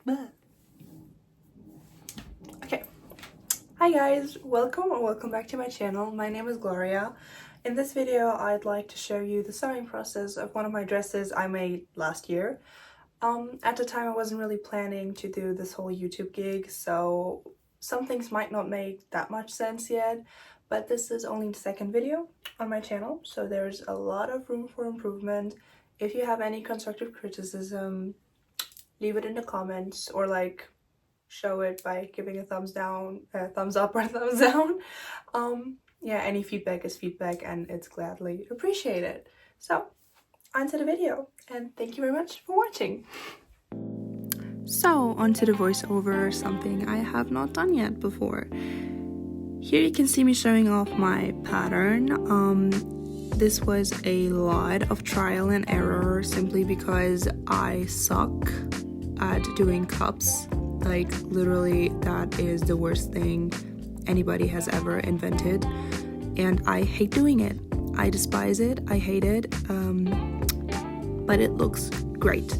Okay, hi guys, welcome back to my channel. My name is Gloria. In this video I'd like to show you the sewing process of one of my dresses I made last year. At the time I wasn't really planning to do this whole YouTube gig, so some things might not make that much sense yet, but this is only the second video on my channel, so there's a lot of room for improvement. If you have any constructive criticism, leave it in the comments, or like show it by giving a thumbs up or a thumbs down. Yeah, any feedback is feedback and it's gladly appreciated. So onto the video, and thank you very much for watching. So onto the voiceover, something I have not done yet before. Here you can see me showing off my pattern. This was a lot of trial and error simply because I suck at doing cups. Like, literally, that is the worst thing anybody has ever invented, and I hate doing it. I despise it, I hate it, but it looks great.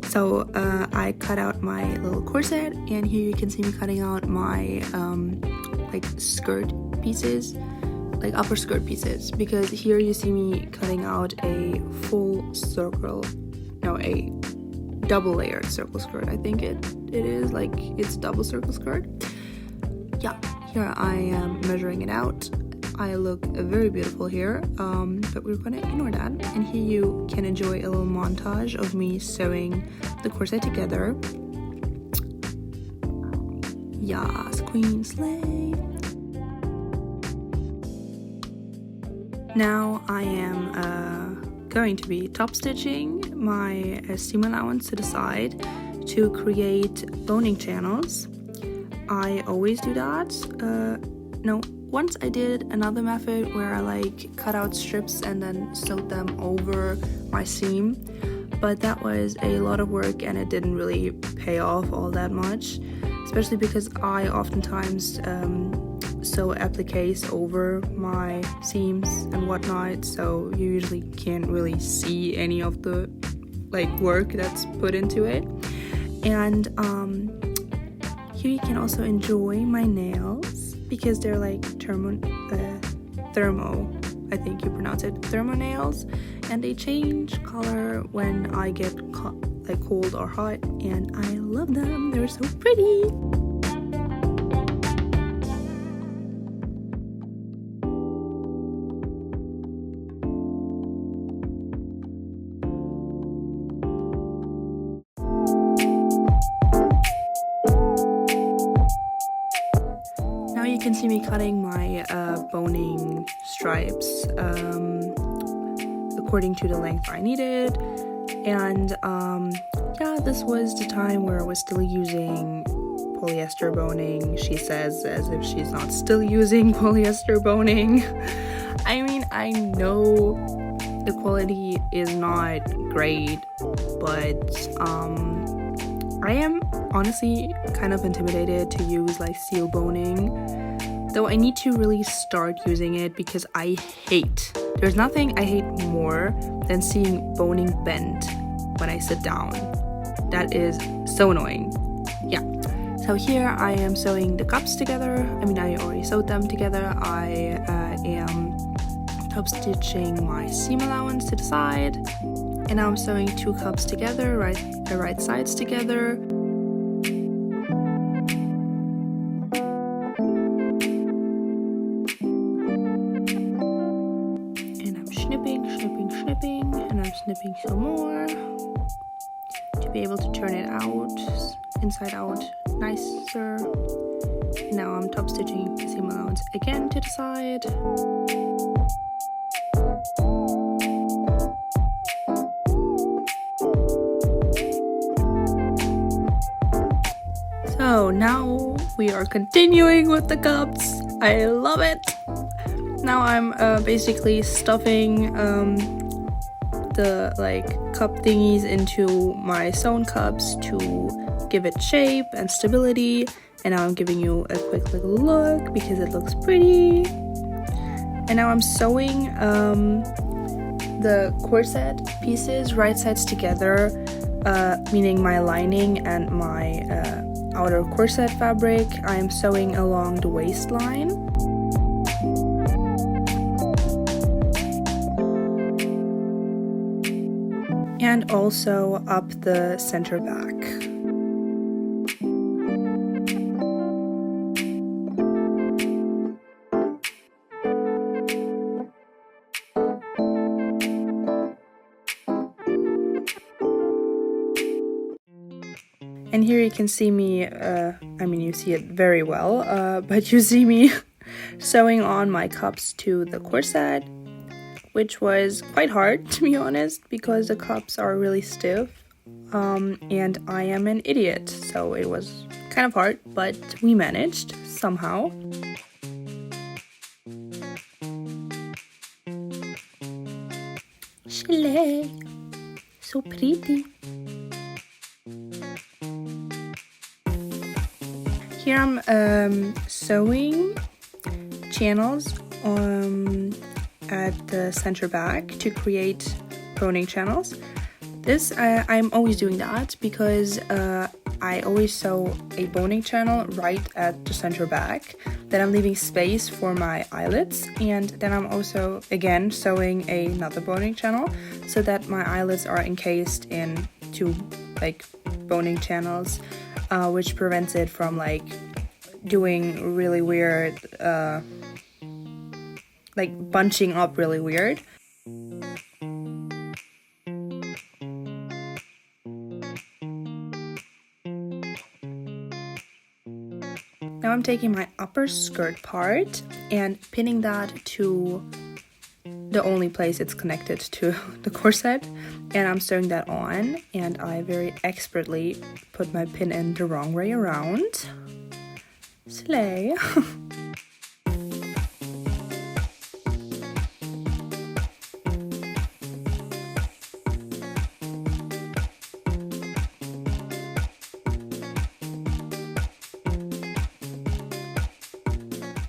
So I cut out my little corset, and here you can see me cutting out my like skirt pieces, like upper skirt pieces, because here you see me cutting out a full circle, no, a double layered circle skirt. I think it is, like, it's double circle skirt. Yeah, here I am measuring it out. I look very beautiful here, but we're gonna ignore that, and here you can enjoy a little montage of me sewing the corset together. Yes, queen slay. Now I am going to be top stitching my seam allowance to the side to create boning channels. I always do that. Once I did another method where I like cut out strips and then sewed them over my seam, but that was a lot of work and it didn't really pay off all that much, especially because I oftentimes sew appliques over my seams and whatnot, so you usually can't really see any of the like work that's put into it. And here you can also enjoy my nails because they're like thermo, I think you pronounce it, thermo nails, and they change color when I get like cold or hot, and I love them. They're so pretty. You can see me cutting my boning stripes according to the length I needed, and yeah, this was the time where I was still using polyester boning. She says as if she's not still using polyester boning. I mean, I know the quality is not great, but I am honestly kind of intimidated to use like seal boning, though I need to really start using it because there's nothing I hate more than seeing boning bend when I sit down. That is so annoying. Yeah, so here I am sewing the cups together. I mean, I already sewed them together. I am top stitching my seam allowance to the side, and now I'm sewing two cups together, right sides together. And I'm snipping, and I'm snipping some more to be able to turn it out, inside out, nicer. And now I'm top stitching the seam allowance again to the side. So now we are continuing with the cups. I love it. Now I'm basically stuffing the like cup thingies into my sewn cups to give it shape and stability. And now I'm giving you a quick little look because it looks pretty. And now I'm sewing the corset pieces right sides together meaning my lining and my outer corset fabric, I am sewing along the waistline. And also up the center back. And here you can see me, you see it very well, but you see me sewing on my cups to the corset, which was quite hard, to be honest, because the cups are really stiff, and I am an idiot, so it was kind of hard, but we managed somehow. Chalet, so pretty. Here I'm sewing channels at the center back to create boning channels. This I'm always doing that because I always sew a boning channel right at the center back. Then I'm leaving space for my eyelets, and then I'm also again sewing another boning channel so that my eyelets are encased in two like boning channels, which prevents it from like doing really weird, like bunching up really weird. Now I'm taking my upper skirt part and pinning that to the only place it's connected to the corset, and I'm sewing that on, and I very expertly put my pin in the wrong way around. Slay.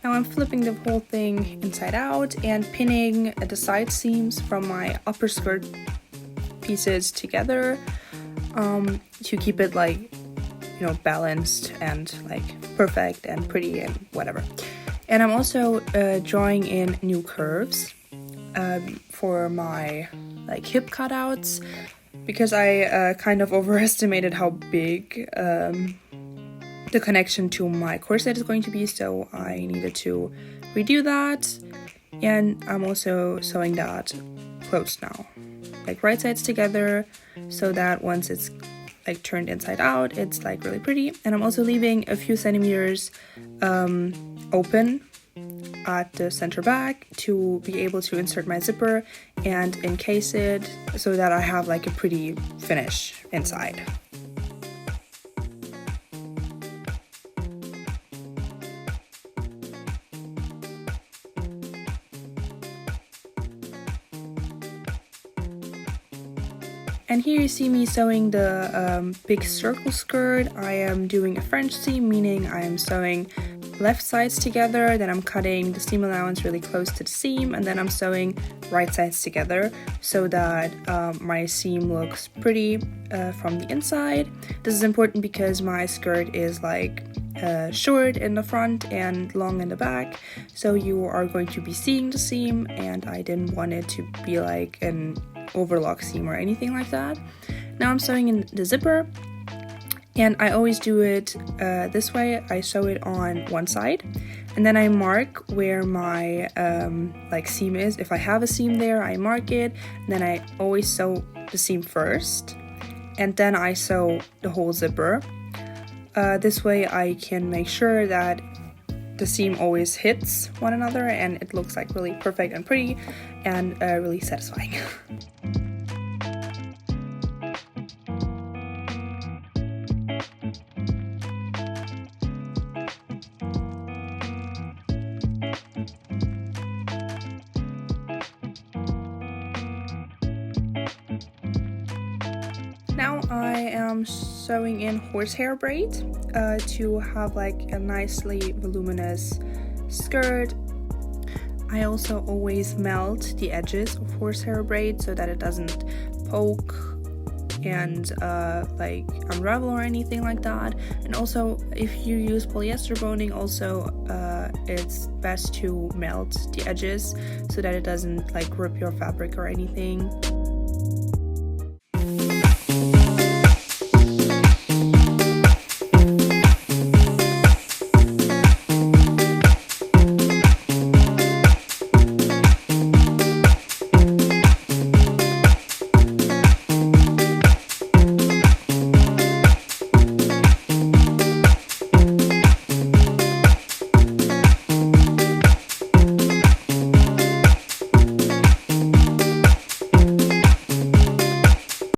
Now I'm flipping the whole thing inside out and pinning the side seams from my upper skirt pieces together to keep it like, you know, balanced and like perfect and pretty and whatever. And I'm also drawing in new curves for my like hip cutouts, because I kind of overestimated how big the connection to my corset is going to be, so I needed to redo that. And I'm also sewing that closed now, like right sides together, so that once it's like turned inside out, it's like really pretty. And I'm also leaving a few centimeters open at the center back to be able to insert my zipper and encase it so that I have like a pretty finish inside. And here you see me sewing the big circle skirt. I am doing a French seam, meaning I am sewing left sides together, then I'm cutting the seam allowance really close to the seam, and then I'm sewing right sides together so that my seam looks pretty from the inside. This is important because my skirt is like short in the front and long in the back, so you are going to be seeing the seam, and I didn't want it to be like an overlock seam or anything like that. Now I'm sewing in the zipper, and I always do it this way. I sew it on one side, and then I mark where my like seam is. If I have a seam there, I mark it, and then I always sew the seam first, and then I sew the whole zipper. This way I can make sure that the seam always hits one another and it looks like really perfect and pretty and really satisfying. Now I am sewing in horsehair braid to have like a nicely voluminous skirt. I also always melt the edges of horsehair braid so that it doesn't poke and like unravel or anything like that. And also if you use polyester boning, also it's best to melt the edges so that it doesn't like rip your fabric or anything.